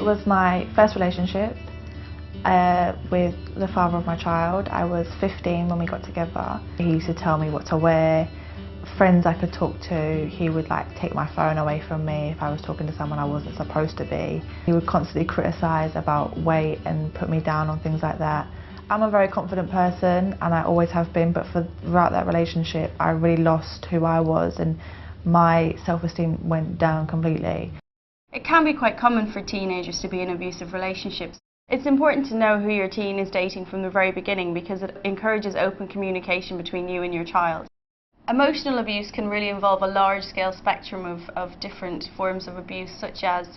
was my first relationship with the father of my child. I was 15 when we got together. He used to tell me what to wear, friends I could talk to. He would like take my phone away from me if I was talking to someone I wasn't supposed to be. He would constantly criticise about weight and put me down on things like that. I'm a very confident person and I always have been, but throughout that relationship I really lost who I was and my self-esteem went down completely. It can be quite common for teenagers to be in abusive relationships. It's important to know who your teen is dating from the very beginning because it encourages open communication between you and your child. Emotional abuse can really involve a large-scale spectrum of different forms of abuse, such as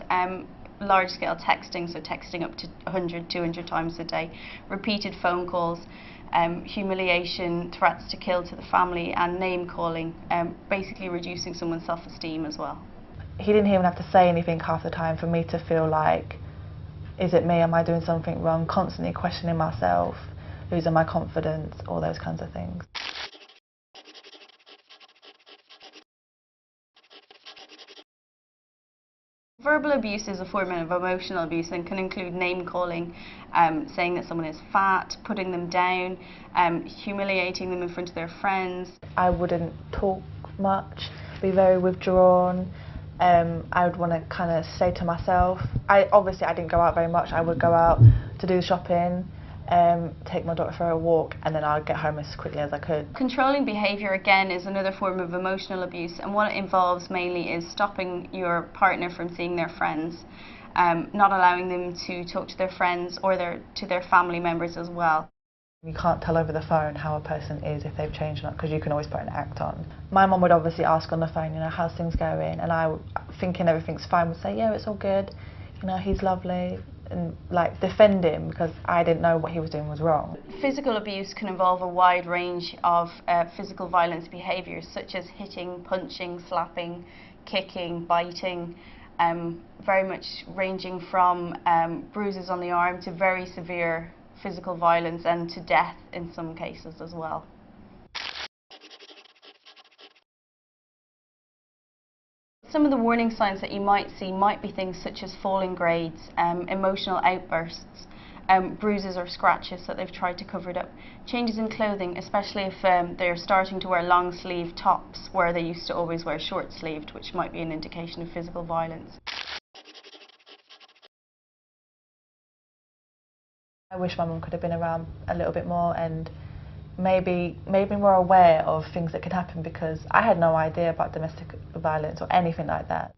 large-scale texting, so texting up to 100, 200 times a day, repeated phone calls, humiliation, threats to kill to the family, and name-calling, basically reducing someone's self-esteem as well. He didn't even have to say anything half the time for me to feel like, is it me, am I doing something wrong, constantly questioning myself, losing my confidence, all those kinds of things. Verbal abuse is a form of emotional abuse and can include name-calling, saying that someone is fat, putting them down, humiliating them in front of their friends. I wouldn't talk much, be very withdrawn. I would want to kind of stay to myself. Obviously I didn't go out very much. I would go out to do shopping, take my daughter for a walk, and then I'd get home as quickly as I could. Controlling behaviour, again, is another form of emotional abuse, and what it involves mainly is stopping your partner from seeing their friends, not allowing them to talk to their friends or to their family members as well. You can't tell over the phone how a person is, if they've changed or not, because you can always put an act on. My mum would obviously ask on the phone, you know, how's things going? And I, thinking everything's fine, would say, yeah, it's all good, you know, he's lovely, and like defend him because I didn't know what he was doing was wrong. Physical abuse can involve a wide range of physical violence behaviours, such as hitting, punching, slapping, kicking, biting, very much ranging from bruises on the arm to very severe physical violence and to death in some cases as well. Some of the warning signs that you might see might be things such as falling grades, emotional outbursts, bruises or scratches that they've tried to cover it up, changes in clothing, especially if they're starting to wear long sleeve tops where they used to always wear short sleeved, which might be an indication of physical violence. I wish my mum could have been around a little bit more and maybe more aware of things that could happen, because I had no idea about domestic violence or anything like that.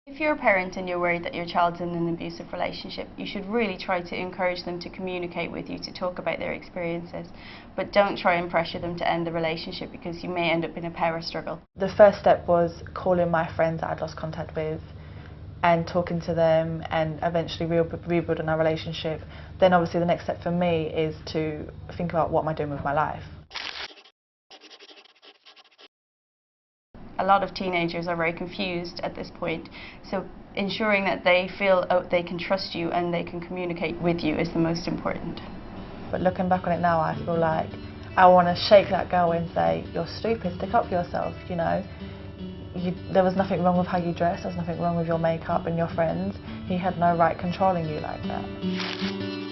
If you're a parent and you're worried that your child's in an abusive relationship, you should really try to encourage them to communicate with you, to talk about their experiences, but don't try and pressure them to end the relationship because you may end up in a power struggle. The first step was calling my friends that I'd lost contact with and talking to them and eventually rebuilding our relationship. Then obviously the next step for me is to think about what am I doing with my life. A lot of teenagers are very confused at this point, so ensuring that they feel they can trust you and they can communicate with you is the most important. But looking back on it now, I feel like I want to shake that girl and say, you're stupid, stick up for yourself, you know. There was nothing wrong with how you dress, there was nothing wrong with your makeup and your friends. He had no right controlling you like that.